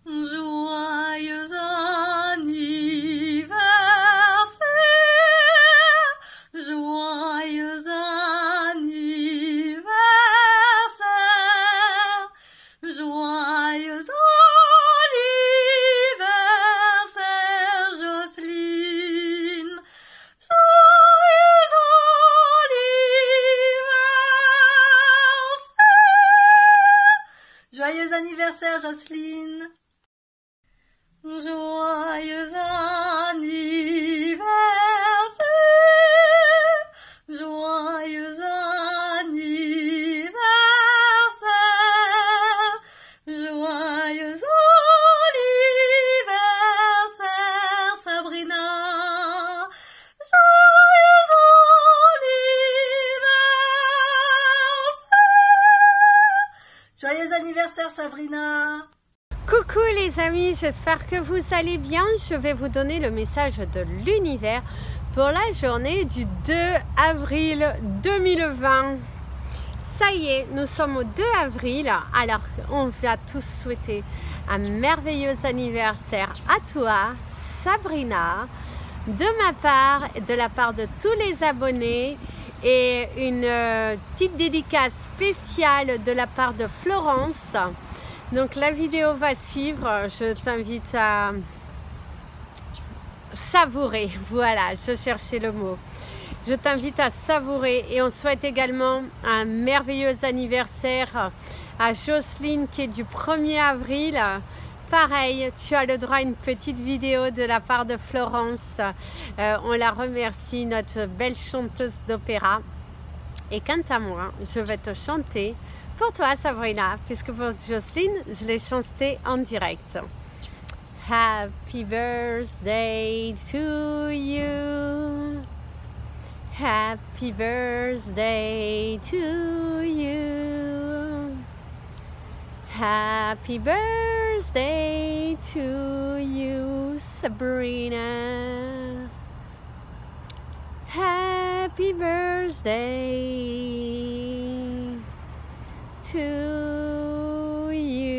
Joyeux anniversaire, joyeux anniversaire, joyeux anniversaire, Jocelyne, joyeux anniversaire, Jocelyne. Joyeux anniversaire, joyeux anniversaire, joyeux anniversaire, Sabrina, joyeux anniversaire, joyeux anniversaire, Sabrina. Coucou les amis, j'espère que vous allez bien. Je vais vous donner le message de l'univers pour la journée du 2 avril 2020. Ça y est, nous sommes au 2 avril, alors on va tous souhaiter un merveilleux anniversaire à toi, Sabrina, de ma part et de la part de tous les abonnés, et une petite dédicace spéciale de la part de Florence. Donc la vidéo va suivre, je t'invite à savourer, voilà, je cherchais le mot. Je t'invite à savourer et on souhaite également un merveilleux anniversaire à Jocelyne qui est du 1er avril. Pareil, tu as le droit à une petite vidéo de la part de Florence. On la remercie, notre belle chanteuse d'opéra. Et quant à moi, je vais te chanter pour toi, Sabrina, puisque pour Jocelyne, je l'ai chanté en direct. Happy birthday to you. Happy birthday to you. Happy birthday to you, Sabrina. Happy birthday to you.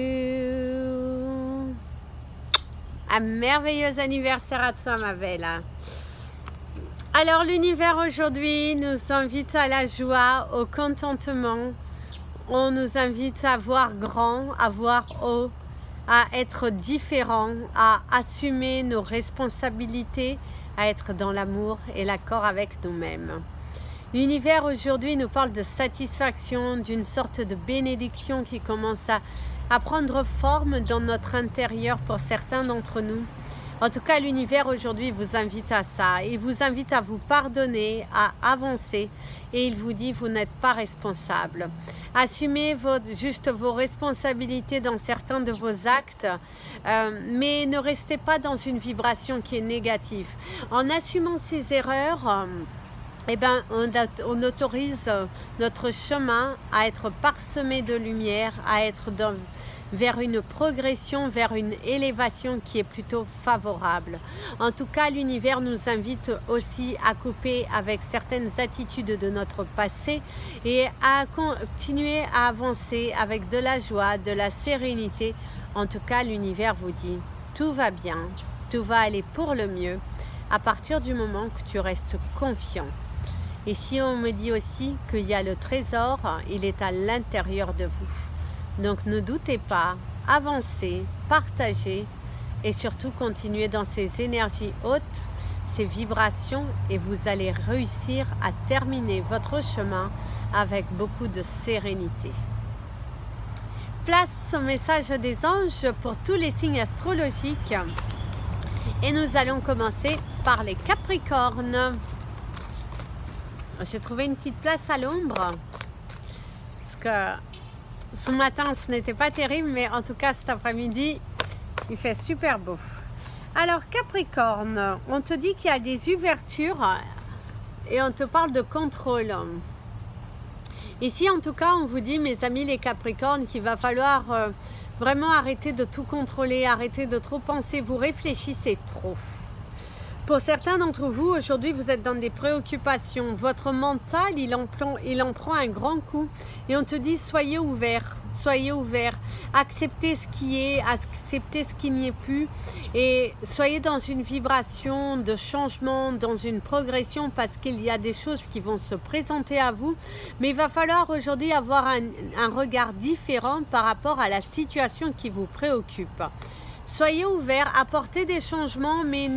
Un merveilleux anniversaire à toi, ma belle. Alors l'univers aujourd'hui nous invite à la joie, au contentement. On nous invite à voir grand, à voir haut, à être différent, à assumer nos responsabilités, à être dans l'amour et l'accord avec nous-mêmes. L'univers aujourd'hui nous parle de satisfaction, d'une sorte de bénédiction qui commence à prendre forme dans notre intérieur pour certains d'entre nous. En tout cas, l'univers aujourd'hui vous invite à ça. Il vous invite à vous pardonner, à avancer et il vous dit vous n'êtes pas responsable. Assumez juste vos responsabilités dans certains de vos actes, mais ne restez pas dans une vibration qui est négative. En assumant ces erreurs, eh ben, on autorise notre chemin à être parsemé de lumière, à être vers une progression, vers une élévation qui est plutôt favorable. En tout cas, l'univers nous invite aussi à couper avec certaines attitudes de notre passé et à continuer à avancer avec de la joie, de la sérénité. En tout cas, l'univers vous dit tout va bien, tout va aller pour le mieux à partir du moment que tu restes confiant. Et si on me dit aussi qu'il y a le trésor, il est à l'intérieur de vous. Donc ne doutez pas, avancez, partagez et surtout continuez dans ces énergies hautes, ces vibrations et vous allez réussir à terminer votre chemin avec beaucoup de sérénité. Place au message des anges pour tous les signes astrologiques et nous allons commencer par les Capricornes. J'ai trouvé une petite place à l'ombre parce que ce matin ce n'était pas terrible, mais en tout cas cet après-midi il fait super beau. Alors Capricorne, on te dit qu'il y a des ouvertures et on te parle de contrôle. Ici en tout cas on vous dit, mes amis les Capricornes, qu'il va falloir vraiment arrêter de tout contrôler, arrêter de trop penser, vous réfléchissez trop. Pour certains d'entre vous, aujourd'hui, vous êtes dans des préoccupations. Votre mental, il en prend un grand coup. Et on te dit, soyez ouverts, soyez ouverts. Acceptez ce qui est, acceptez ce qui n'y est plus. Et soyez dans une vibration de changement, dans une progression, parce qu'il y a des choses qui vont se présenter à vous. Mais il va falloir aujourd'hui avoir un regard différent par rapport à la situation qui vous préoccupe. Soyez ouverts, apportez des changements, mais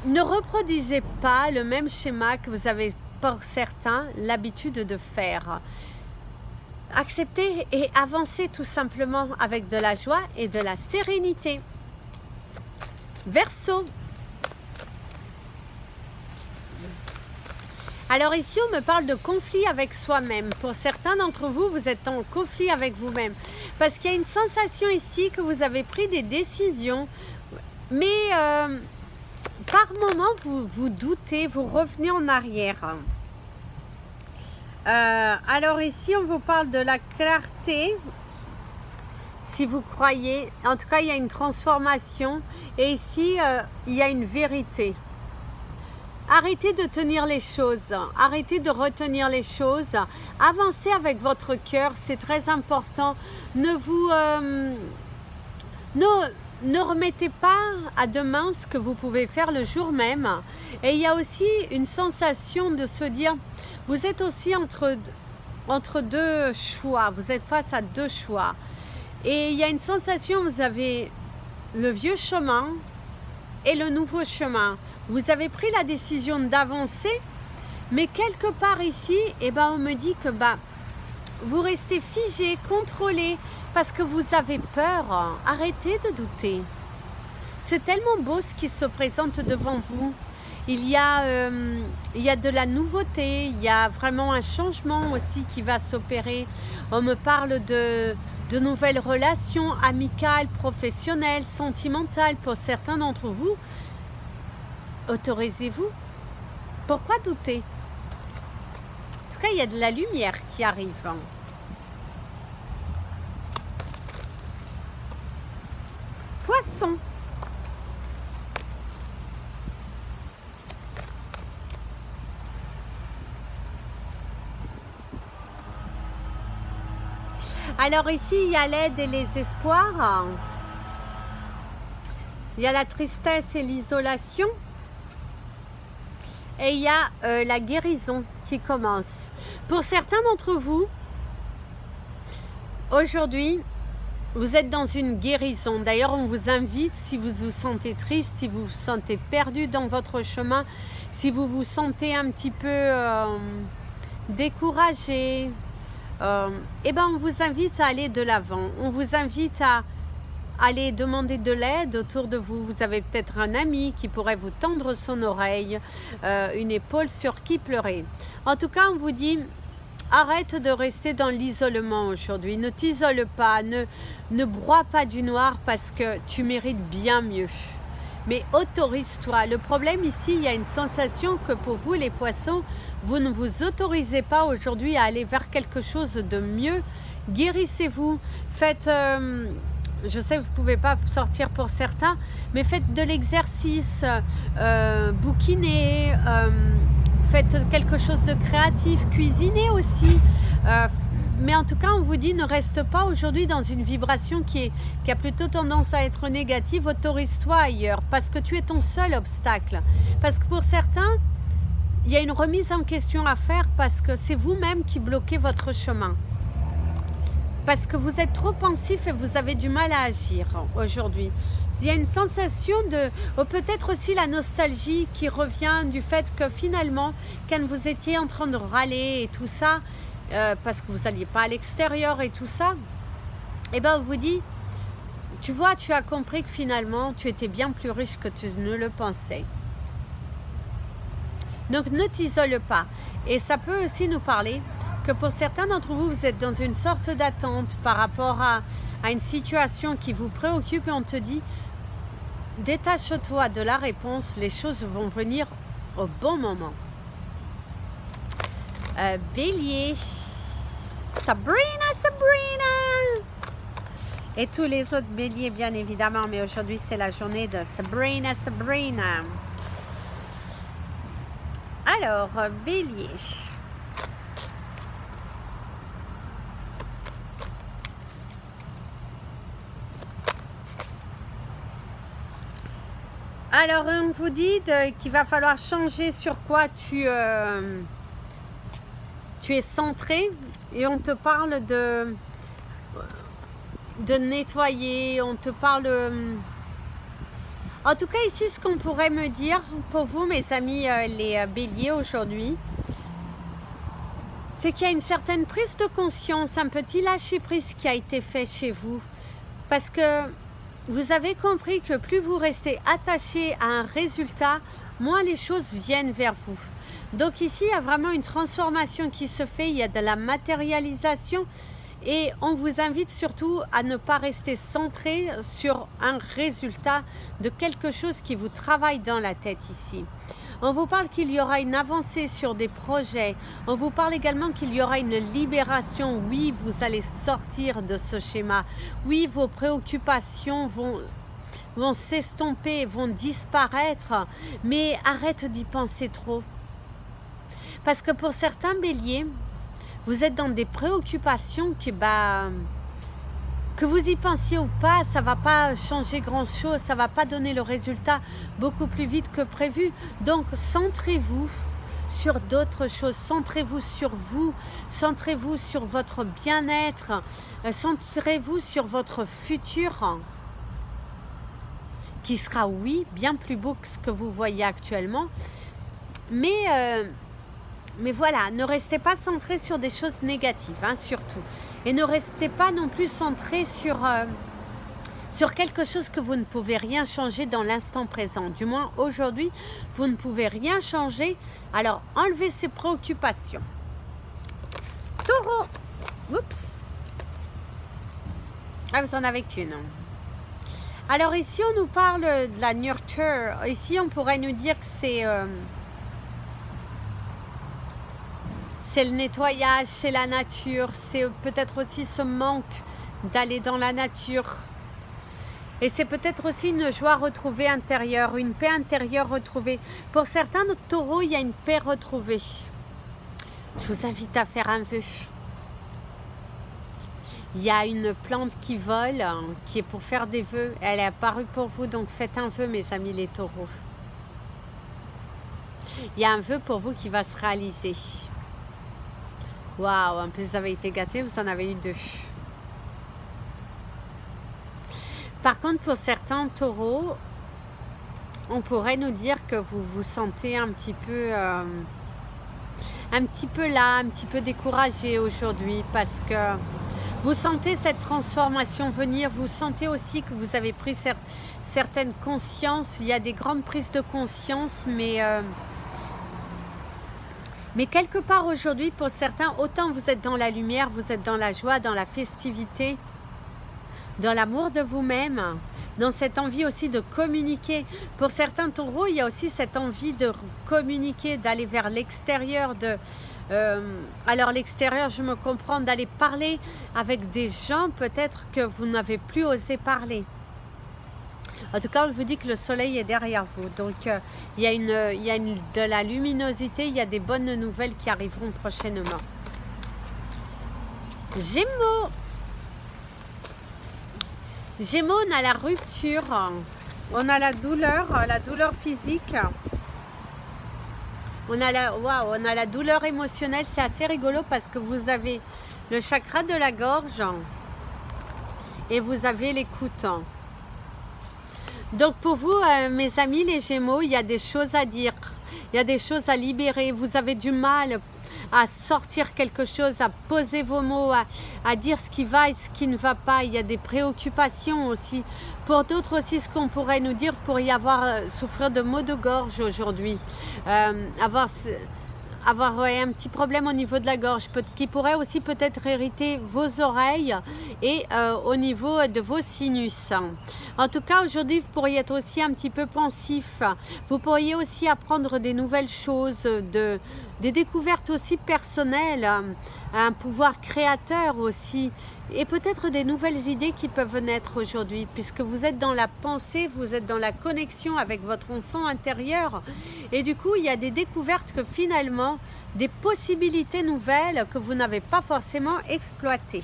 ne reproduisez pas le même schéma que vous avez pour certains l'habitude de faire. Acceptez et avancez tout simplement avec de la joie et de la sérénité. Verseau. Alors ici, on me parle de conflit avec soi-même. Pour certains d'entre vous, vous êtes en conflit avec vous-même. Parce qu'il y a une sensation ici que vous avez pris des décisions, mais par moment, vous doutez, vous revenez en arrière. Alors ici, on vous parle de la clarté. Si vous croyez, en tout cas, il y a une transformation. Et ici, il y a une vérité. Arrêtez de tenir les choses, arrêtez de retenir les choses, avancez avec votre cœur, c'est très important. Ne remettez pas à demain ce que vous pouvez faire le jour même. Et il y a aussi une sensation de se dire, vous êtes aussi entre deux choix, vous êtes face à deux choix. Et il y a une sensation, vous avez le vieux chemin et le nouveau chemin. Vous avez pris la décision d'avancer, mais quelque part ici, on me dit que vous restez figé, contrôlé, parce que vous avez peur. Arrêtez de douter. C'est tellement beau ce qui se présente devant vous. Il y a de la nouveauté, il y a vraiment un changement aussi qui va s'opérer. On me parle de nouvelles relations amicales, professionnelles, sentimentales pour certains d'entre vous. Autorisez-vous. Pourquoi douter? En tout cas, il y a de la lumière qui arrive. Poisson. Alors ici, il y a l'aide et les espoirs. Il y a la tristesse et l'isolation. Et il y a la guérison qui commence. Pour certains d'entre vous, aujourd'hui, vous êtes dans une guérison. D'ailleurs, on vous invite, si vous vous sentez triste, si vous vous sentez perdu dans votre chemin, si vous vous sentez un petit peu découragé, on vous invite à aller de l'avant. On vous invite à aller demander de l'aide autour de vous. Vous avez peut-être un ami qui pourrait vous tendre son oreille, une épaule sur qui pleurer. En tout cas, on vous dit, arrête de rester dans l'isolement aujourd'hui. Ne t'isole pas, ne broie pas du noir parce que tu mérites bien mieux. Mais autorise-toi. Le problème ici, il y a une sensation que pour vous, les poissons, vous ne vous autorisez pas aujourd'hui à aller vers quelque chose de mieux. Guérissez-vous. Faites... je sais que vous ne pouvez pas sortir pour certains, mais faites de l'exercice, bouquinez, faites quelque chose de créatif, cuisinez aussi. Mais en tout cas, on vous dit, ne reste pas aujourd'hui dans une vibration qui a plutôt tendance à être négative. Autorise-toi ailleurs, parce que tu es ton seul obstacle. Parce que pour certains, il y a une remise en question à faire, parce que c'est vous-même qui bloquez votre chemin. Parce que vous êtes trop pensif et vous avez du mal à agir aujourd'hui. Il y a une sensation de... peut-être aussi la nostalgie qui revient du fait que finalement, quand vous étiez en train de râler et tout ça, parce que vous n'alliez pas à l'extérieur et tout ça, on vous dit, tu vois, tu as compris que finalement, tu étais bien plus riche que tu ne le pensais. Donc, ne t'isole pas. Et ça peut aussi nous parler que pour certains d'entre vous, vous êtes dans une sorte d'attente par rapport à une situation qui vous préoccupe et on te dit, détache-toi de la réponse, les choses vont venir au bon moment. Bélier, Sabrina. Et tous les autres béliers, bien évidemment. Mais aujourd'hui, c'est la journée de Sabrina. Alors, bélier. Alors, on vous dit qu'il va falloir changer sur quoi tu es centré. Et on te parle de nettoyer, on te parle... En tout cas, ici, ce qu'on pourrait me dire pour vous, mes amis les béliers aujourd'hui, c'est qu'il y a une certaine prise de conscience, un petit lâcher-prise qui a été fait chez vous. Parce que vous avez compris que plus vous restez attaché à un résultat, moins les choses viennent vers vous. Donc ici, il y a vraiment une transformation qui se fait, il y a de la matérialisation. Et on vous invite surtout à ne pas rester centré sur un résultat de quelque chose qui vous travaille dans la tête ici. On vous parle qu'il y aura une avancée sur des projets. On vous parle également qu'il y aura une libération. Oui, vous allez sortir de ce schéma. Oui, vos préoccupations vont s'estomper, vont disparaître. Mais arrête d'y penser trop. Parce que pour certains béliers, vous êtes dans des préoccupations que vous y pensiez ou pas, ça ne va pas changer grand-chose, ça ne va pas donner le résultat beaucoup plus vite que prévu. Donc, centrez-vous sur d'autres choses, centrez-vous sur vous, centrez-vous sur votre bien-être, centrez-vous sur votre futur, qui sera, oui, bien plus beau que ce que vous voyez actuellement, mais voilà, ne restez pas centré sur des choses négatives, hein, surtout. Et ne restez pas non plus centré sur quelque chose que vous ne pouvez rien changer dans l'instant présent. Du moins, aujourd'hui, vous ne pouvez rien changer. Alors, enlevez ces préoccupations. Taureau. Oups. Ah, vous en avez qu'une. Alors, ici, on nous parle de la nurture. Ici, on pourrait nous dire que c'est le nettoyage, c'est la nature, c'est peut-être aussi ce manque d'aller dans la nature. Et c'est peut-être aussi une joie retrouvée intérieure, une paix intérieure retrouvée. Pour certains taureaux, il y a une paix retrouvée. Je vous invite à faire un vœu. Il y a une plante qui vole, qui est pour faire des vœux. Elle est apparue pour vous, donc faites un vœu, mes amis les taureaux. Il y a un vœu pour vous qui va se réaliser. Waouh, en plus vous avez été gâtés, vous en avez eu 2. Par contre, pour certains taureaux, on pourrait nous dire que vous vous sentez un petit peu là, un petit peu découragé aujourd'hui parce que vous sentez cette transformation venir, vous sentez aussi que vous avez pris certaines consciences, il y a des grandes prises de conscience, mais quelque part aujourd'hui, pour certains, autant vous êtes dans la lumière, vous êtes dans la joie, dans la festivité, dans l'amour de vous-même, dans cette envie aussi de communiquer. Pour certains taureaux, il y a aussi cette envie de communiquer, d'aller vers l'extérieur. Alors l'extérieur, je me comprends, d'aller parler avec des gens peut-être que vous n'avez plus osé parler. En tout cas, on vous dit que le soleil est derrière vous. Donc, il y a de la luminosité, il y a des bonnes nouvelles qui arriveront prochainement. Gémeaux. Gémeaux, on a la rupture, on a la douleur physique. On a la douleur émotionnelle. C'est assez rigolo parce que vous avez le chakra de la gorge et vous avez l'écoute. Donc pour vous, mes amis les Gémeaux, il y a des choses à dire, il y a des choses à libérer. Vous avez du mal à sortir quelque chose, à poser vos mots, à dire ce qui va et ce qui ne va pas. Il y a des préoccupations aussi. Pour d'autres aussi, ce qu'on pourrait nous dire, vous pourriez souffrir de maux de gorge aujourd'hui, avoir un petit problème au niveau de la gorge, qui pourrait aussi peut-être irriter vos oreilles et au niveau de vos sinus. En tout cas, aujourd'hui, vous pourriez être aussi un petit peu pensif. Vous pourriez aussi apprendre des nouvelles choses, des découvertes aussi personnelles, un pouvoir créateur aussi, et peut-être des nouvelles idées qui peuvent naître aujourd'hui, puisque vous êtes dans la pensée, vous êtes dans la connexion avec votre enfant intérieur, et du coup, il y a des découvertes que finalement, des possibilités nouvelles que vous n'avez pas forcément exploitées.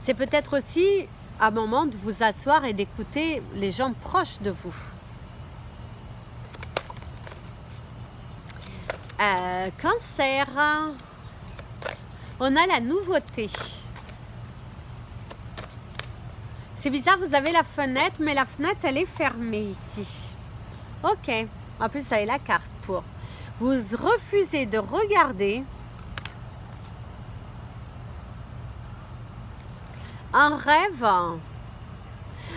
C'est peut-être aussi un moment de vous asseoir et d'écouter les gens proches de vous. Cancer, on a la nouveauté. C'est bizarre, vous avez la fenêtre, mais la fenêtre, elle est fermée ici. Ok, en plus, vous avez la carte pour. Vous refusez de regarder un rêve.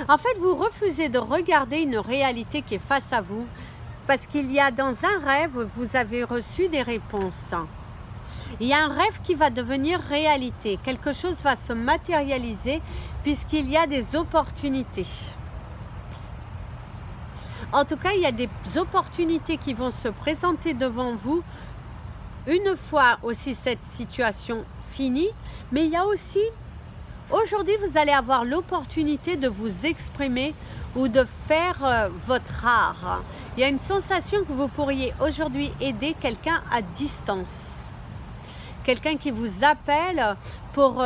En fait, vous refusez de regarder une réalité qui est face à vous. Parce qu'il y a dans un rêve, vous avez reçu des réponses. Il y a un rêve qui va devenir réalité. Quelque chose va se matérialiser puisqu'il y a des opportunités. En tout cas, il y a des opportunités qui vont se présenter devant vous une fois aussi cette situation finie. Mais il y a aussi, aujourd'hui, vous allez avoir l'opportunité de vous exprimer ou de faire votre art. Il y a une sensation que vous pourriez aujourd'hui aider quelqu'un à distance. Quelqu'un qui vous appelle pour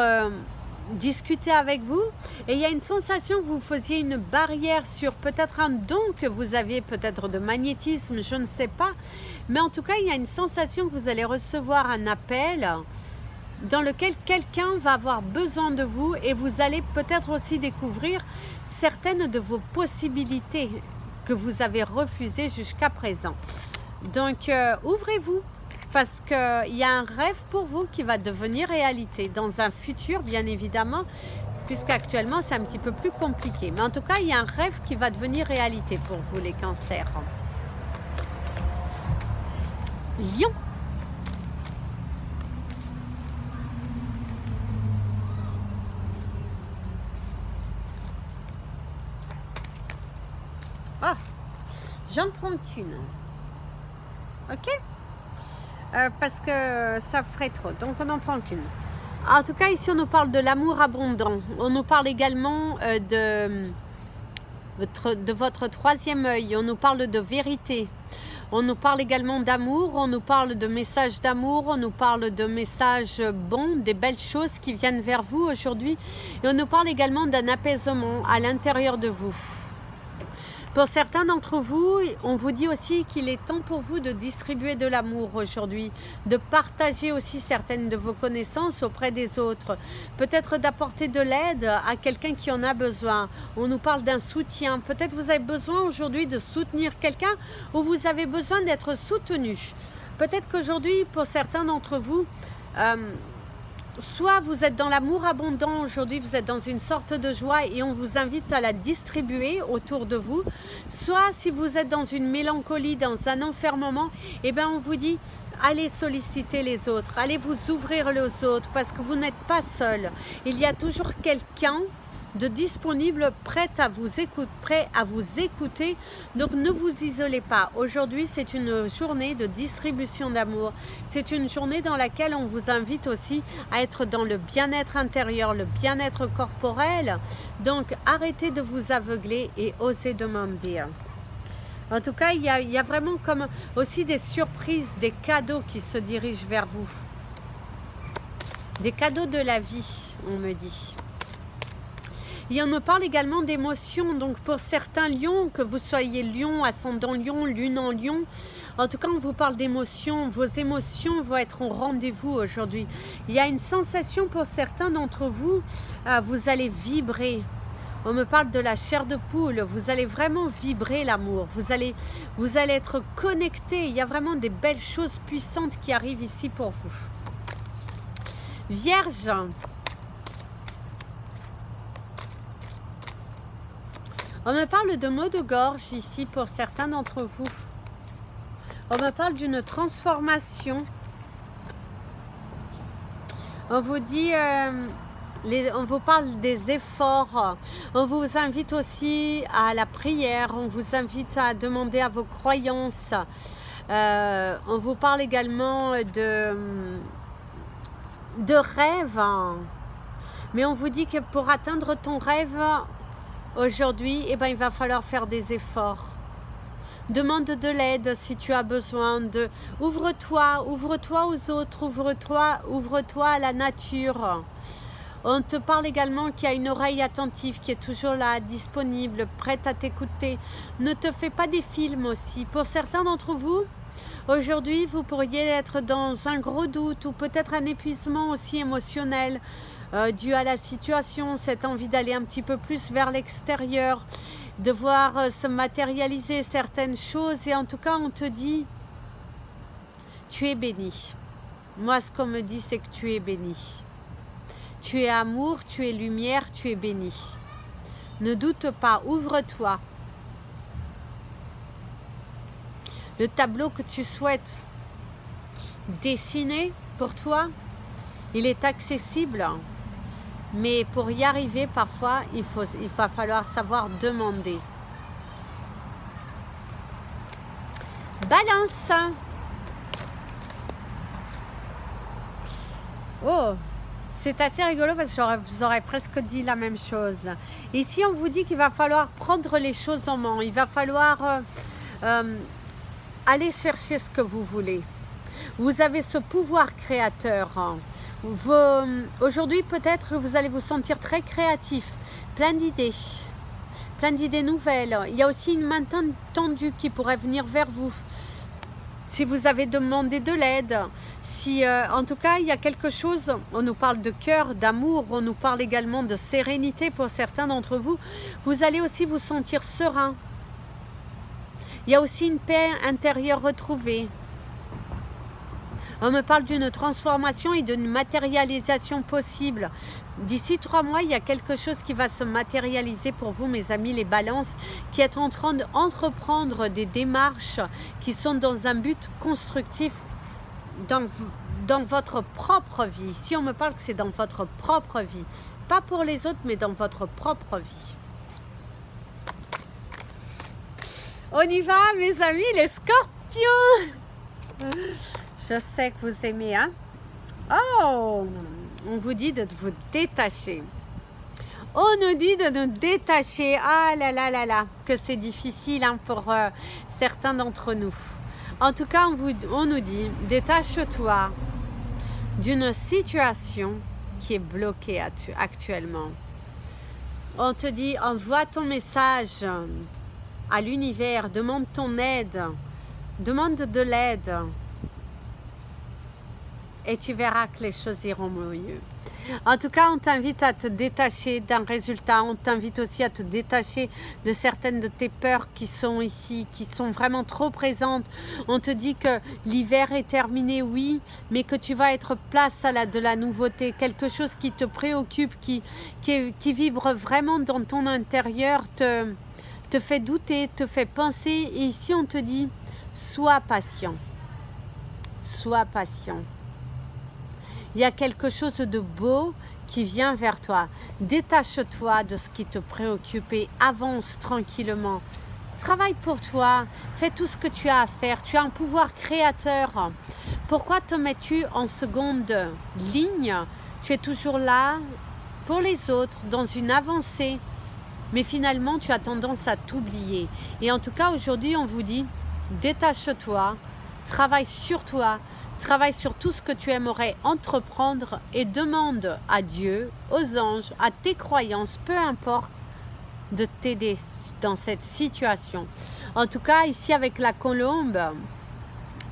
discuter avec vous. Et il y a une sensation que vous faisiez une barrière sur peut-être un don que vous aviez, peut-être de magnétisme, je ne sais pas. Mais en tout cas, il y a une sensation que vous allez recevoir un appel dans lequel quelqu'un va avoir besoin de vous et vous allez peut-être aussi découvrir certaines de vos possibilités que vous avez refusées jusqu'à présent. Donc, ouvrez-vous parce qu'il y a un rêve pour vous qui va devenir réalité dans un futur, bien évidemment, puisqu'actuellement, c'est un petit peu plus compliqué. Mais en tout cas, il y a un rêve qui va devenir réalité pour vous, les cancers. Lion. Ah, j'en prends qu'une. Ok, parce que ça ferait trop. Donc, on n'en prend qu'une. En tout cas, ici, on nous parle de l'amour abondant. On nous parle également de votre troisième œil. On nous parle de vérité. On nous parle également d'amour. On nous parle de messages d'amour. On nous parle de messages bons, des belles choses qui viennent vers vous aujourd'hui. Et on nous parle également d'un apaisement à l'intérieur de vous. Pour certains d'entre vous, on vous dit aussi qu'il est temps pour vous de distribuer de l'amour aujourd'hui, de partager aussi certaines de vos connaissances auprès des autres, peut-être d'apporter de l'aide à quelqu'un qui en a besoin. On nous parle d'un soutien. Peut-être vous avez besoin aujourd'hui de soutenir quelqu'un ou vous avez besoin d'être soutenu. Peut-être qu'aujourd'hui, pour certains d'entre vous, soit vous êtes dans l'amour abondant aujourd'hui, vous êtes dans une sorte de joie et on vous invite à la distribuer autour de vous. Soit si vous êtes dans une mélancolie, dans un enfermement, eh bien on vous dit allez solliciter les autres, allez vous ouvrir aux autres parce que vous n'êtes pas seul. Il y a toujours quelqu'un de disponible, prêt à vous écouter. Donc ne vous isolez pas. Aujourd'hui, c'est une journée de distribution d'amour. C'est une journée dans laquelle on vous invite aussi à être dans le bien-être intérieur, le bien-être corporel. Donc arrêtez de vous aveugler et osez demander. En tout cas, il y a vraiment comme aussi des surprises, des cadeaux qui se dirigent vers vous. Des cadeaux de la vie, on me dit. Et on nous parle également d'émotions, donc pour certains lions, que vous soyez lion, ascendant lion, lune en lion, en tout cas on vous parle d'émotions, vos émotions vont être au rendez-vous aujourd'hui. Il y a une sensation pour certains d'entre vous, vous allez vibrer. On me parle de la chair de poule, vous allez vraiment vibrer l'amour, vous allez être connecté, il y a vraiment des belles choses puissantes qui arrivent ici pour vous. Vierge. On me parle de maux de gorge ici pour certains d'entre vous. On me parle d'une transformation. On vous dit, on vous parle des efforts. On vous invite aussi à la prière. On vous invite à demander à vos croyances. On vous parle également de rêves. Mais on vous dit que pour atteindre ton rêve aujourd'hui, eh ben, il va falloir faire des efforts. Demande de l'aide si tu as besoin de... Ouvre-toi aux autres, ouvre-toi à la nature. On te parle également qu'il y a une oreille attentive qui est toujours là, disponible, prête à t'écouter. Ne te fais pas des films aussi. Pour certains d'entre vous, aujourd'hui, vous pourriez être dans un gros doute ou peut-être un épuisement aussi émotionnel dû à la situation, cette envie d'aller un petit peu plus vers l'extérieur, de voir se matérialiser certaines choses. Et en tout cas, on te dit, tu es béni. Moi, ce qu'on me dit, c'est que tu es béni. Tu es amour, tu es lumière, tu es béni. Ne doute pas, ouvre-toi. Le tableau que tu souhaites dessiner pour toi, il est accessible. Mais pour y arriver, parfois, il va falloir savoir demander. Balance. Oh, c'est assez rigolo parce que vous aurez presque dit la même chose. Ici, on vous dit qu'il va falloir prendre les choses en main. Il va falloir aller chercher ce que vous voulez. Vous avez ce pouvoir créateur. Aujourd'hui, peut-être que vous allez vous sentir très créatif, plein d'idées nouvelles. Il y a aussi une main tendue qui pourrait venir vers vous. Si vous avez demandé de l'aide, si en tout cas il y a quelque chose, on nous parle de cœur, d'amour, on nous parle également de sérénité pour certains d'entre vous. Vous allez aussi vous sentir serein. Il y a aussi une paix intérieure retrouvée. On me parle d'une transformation et d'une matérialisation possible. D'ici 3 mois, il y a quelque chose qui va se matérialiser pour vous, mes amis, les balances, qui êtes en train d'entreprendre des démarches qui sont dans un but constructif dans votre propre vie. Si on me parle que c'est dans votre propre vie, pas pour les autres, mais dans votre propre vie. On y va, mes amis, les scorpions. Je sais que vous aimez, hein? Oh, on vous dit de vous détacher. On nous dit de nous détacher. Ah là là là là, que c'est difficile hein, pour certains d'entre nous. En tout cas, on nous dit, détache-toi d'une situation qui est bloquée actuellement. On te dit, envoie ton message à l'univers, demande ton aide, demande de l'aide. Et tu verras que les choses iront mieux. En tout cas, on t'invite à te détacher d'un résultat. On t'invite aussi à te détacher de certaines de tes peurs qui sont ici, qui sont vraiment trop présentes. On te dit que l'hiver est terminé, oui, mais que tu vas être place à de la nouveauté. Quelque chose qui te préoccupe, qui vibre vraiment dans ton intérieur, te fait douter, te fait penser. Et ici, on te dit, sois patient. Sois patient. Il y a quelque chose de beau qui vient vers toi. Détache-toi de ce qui te préoccupe et avance tranquillement. Travaille pour toi. Fais tout ce que tu as à faire. Tu as un pouvoir créateur. Pourquoi te mets-tu en seconde ligne? Tu es toujours là pour les autres, dans une avancée. Mais finalement, tu as tendance à t'oublier. Et en tout cas, aujourd'hui, on vous dit, détache-toi. Travaille sur toi. Travaille sur tout ce que tu aimerais entreprendre et demande à Dieu, aux anges, à tes croyances, peu importe, de t'aider dans cette situation. En tout cas, ici avec la colombe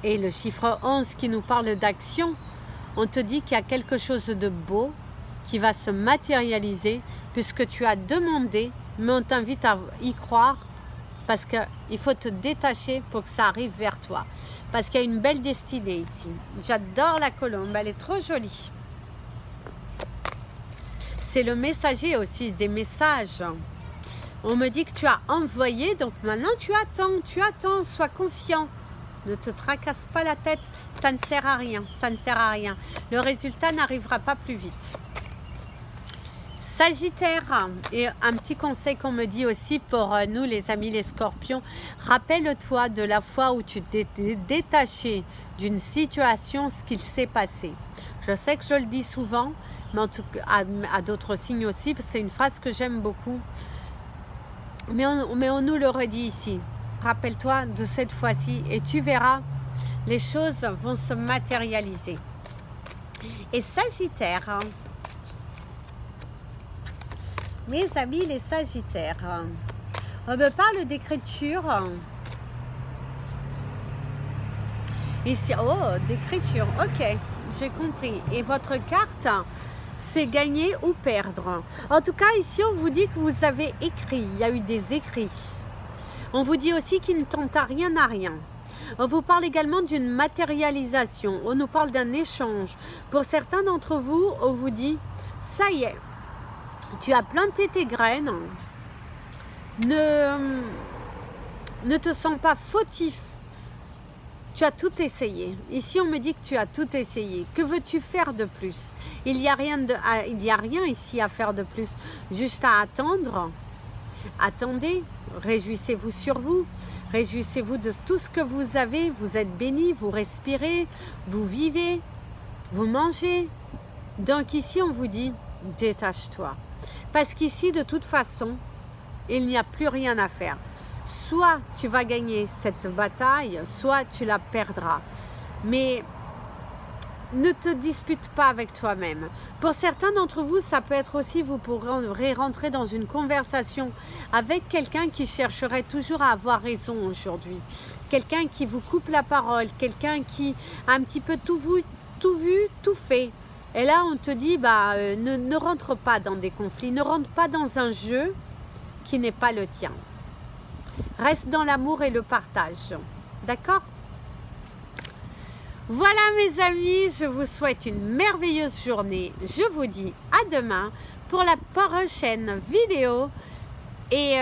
et le chiffre 11 qui nous parle d'action, on te dit qu'il y a quelque chose de beau qui va se matérialiser puisque tu as demandé, mais on t'invite à y croire parce qu'il faut te détacher pour que ça arrive vers toi. Parce qu'il y a une belle destinée ici. J'adore la colombe, elle est trop jolie. C'est le messager aussi, des messages. On me dit que tu as envoyé, donc maintenant tu attends, sois confiant. Ne te tracasse pas la tête, ça ne sert à rien, ça ne sert à rien. Le résultat n'arrivera pas plus vite. Sagittaire, et un petit conseil qu'on me dit aussi pour nous les amis les scorpions, rappelle-toi de la fois où tu t'es détaché d'une situation, ce qu'il s'est passé. Je sais que je le dis souvent, mais en tout cas à d'autres signes aussi, c'est une phrase que j'aime beaucoup. Mais on nous le redit ici. Rappelle-toi de cette fois-ci et tu verras, les choses vont se matérialiser. Et Sagittaire, mes amis les Sagittaires, on me parle d'écriture. Ici, oh, d'écriture, ok, j'ai compris. Et votre carte, c'est gagner ou perdre. En tout cas, ici, on vous dit que vous avez écrit, il y a eu des écrits. On vous dit aussi qu'il ne tente à rien à rien. On vous parle également d'une matérialisation. On nous parle d'un échange. Pour certains d'entre vous, on vous dit, ça y est, tu as planté tes graines. Ne te sens pas fautif. Tu as tout essayé. Ici, on me dit que tu as tout essayé. Que veux-tu faire de plus? Il n'y a rien ici à faire de plus. Juste à attendre. Attendez. Réjouissez-vous sur vous. Réjouissez-vous de tout ce que vous avez. Vous êtes bénis, vous respirez, vous vivez, vous mangez. Donc ici, on vous dit, détache-toi. Parce qu'ici, de toute façon, il n'y a plus rien à faire. Soit tu vas gagner cette bataille, soit tu la perdras. Mais ne te dispute pas avec toi-même. Pour certains d'entre vous, ça peut être aussi, vous pourrez rentrer dans une conversation avec quelqu'un qui chercherait toujours à avoir raison aujourd'hui. Quelqu'un qui vous coupe la parole, quelqu'un qui a un petit peu tout vu, tout fait. Et là, on te dit, ne rentre pas dans des conflits, ne rentre pas dans un jeu qui n'est pas le tien. Reste dans l'amour et le partage. D'accord? Voilà mes amis, je vous souhaite une merveilleuse journée. Je vous dis à demain pour la prochaine vidéo. Et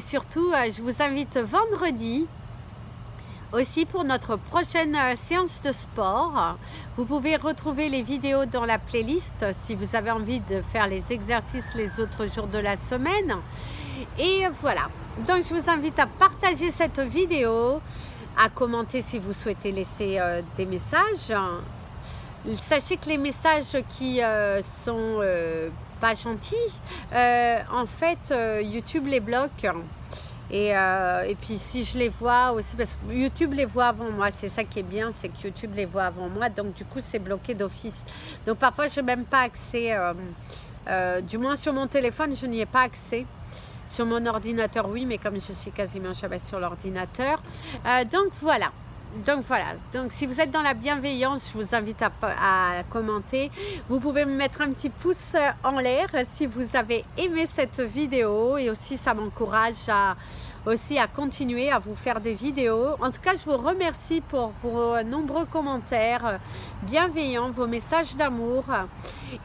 surtout, je vous invite vendredi aussi pour notre prochaine séance de sport. Vous pouvez retrouver les vidéos dans la playlist si vous avez envie de faire les exercices les autres jours de la semaine. Et voilà, donc je vous invite à partager cette vidéo, à commenter si vous souhaitez laisser des messages. Sachez que les messages qui sont pas gentils, en fait YouTube les bloque. Et puis si je les vois aussi, parce que YouTube les voit avant moi, c'est ça qui est bien, c'est que YouTube les voit avant moi, donc du coup c'est bloqué d'office. Donc parfois je n'ai même pas accès, du moins sur mon téléphone je n'y ai pas accès. Sur mon ordinateur, oui, mais comme je suis quasiment jamais sur l'ordinateur. Donc voilà. Donc si vous êtes dans la bienveillance, je vous invite à commenter. Vous pouvez me mettre un petit pouce en l'air si vous avez aimé cette vidéo. Et aussi, ça m'encourage à continuer à vous faire des vidéos. En tout cas, je vous remercie pour vos nombreux commentaires bienveillants, vos messages d'amour.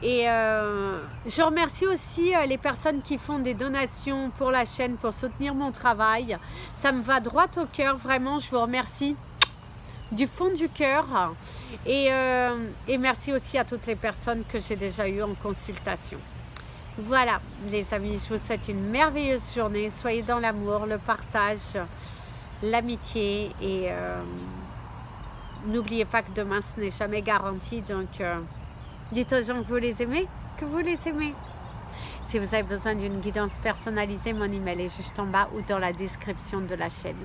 Et je remercie aussi les personnes qui font des donations pour la chaîne, pour soutenir mon travail. Ça me va droit au cœur, vraiment, je vous remercie du fond du cœur. Et merci aussi à toutes les personnes que j'ai déjà eues en consultation. Voilà les amis, je vous souhaite une merveilleuse journée. Soyez dans l'amour, le partage, l'amitié et n'oubliez pas que demain ce n'est jamais garanti. Donc dites aux gens que vous les aimez, Si vous avez besoin d'une guidance personnalisée, mon email est juste en bas ou dans la description de la chaîne.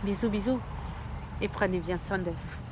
Bisous, bisous et prenez bien soin de vous.